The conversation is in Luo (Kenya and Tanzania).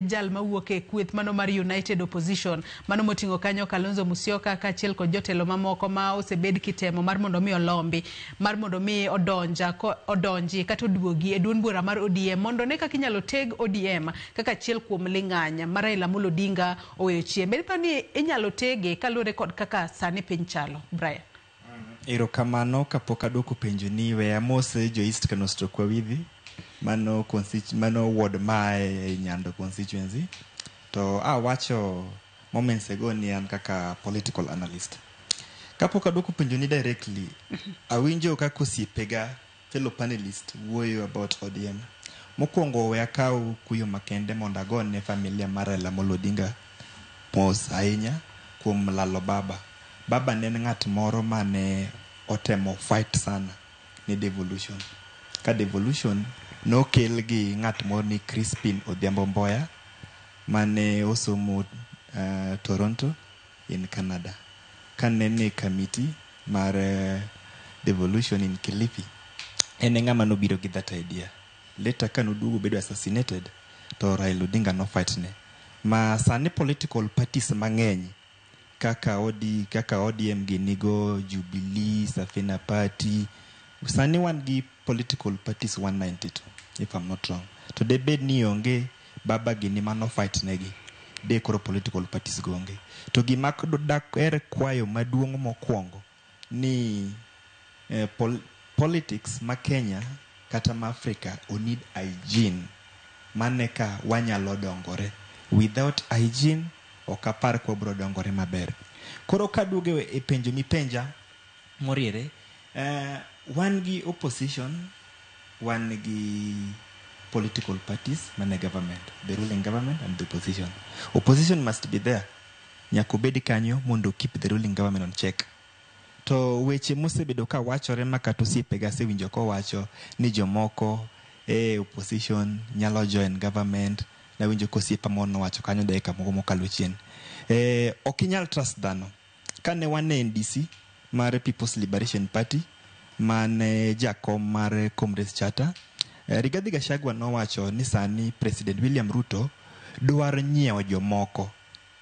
jal mawuok e kweth mano mar United Opposition mano motingo kanyo Kalonzo Musyoka kaachiel kod jotelo mamoko ma osebed kitemo mar mondo mi olombi mar mondo mi odonji kata oduogi e duond bura mar ODM mondo ne kaka inyalo teg ODM kaka achiel kuom ling'anya mar Raila Amolo Odinga oweyo chien. Bed pani inyalo tege kaluwore kod kaka sani piny chalo. Brian. Erokamano kapok adwoko penjo ni weya mose jo East Kanostro kwa widhi mano ward mae Nyando constituency to wacho moments ago ni an kaka political analyst. Kapok adwoko penjo ni directly awinjo kaka osiepega fellow panelist wuoyo about ODM. Mokwongo we akaw kuyo makende mondo agone familia mar Raila Amolo Odinga mos ahinya kuom lalo baba. Baba ne en ng'at moro mane otemo fight sana ni devolution. Ka devolution no kel gi ng'at moro ni Crispin Odhiambo Mboya mane osomo Toronto in Canada. Kane ne committee mar devolution in Kilifi. En ng'ama nobiro gi that idea. Later kan oduogo bedo assassinated to Raila Odinga no fight ne. Ma sani political parties mang'eny kaka ODM ginigo, Jubilee, Safina Party. Sani wan gi political parties 192, if I'm not wrong. To the bed ni onge, baba gini mano fight negi. De koro political parties gonge. To gimako dak kwayo maduong mokwongo ni politics ma Kenya kata ma Africa need hygiene. Maneka wanyalo dongore. Without hygiene, okapar kwa bro dongore maber. Koro kaduoge e penjo mi penja moriere, wan gi opposition, wan gi political parties, mane government, the ruling government and the opposition. Opposition must be there. Nyako bedi kanyo mondo keep the ruling government on check. To weche mosebedo ka wachore makato osiepega sewinjo ko wacho ni jomoko opposition nyalo join government. Na winjo kosiepa mono wacho kanyo dakika moko mokalo chien. Okinyal trust dhano. Kane wane NDC mar People's Liberation Party mane jakom mar Comrades Charter, Rigathi Gachagua no wacho ni sani President William Ruto dwaro nyiewo jomoko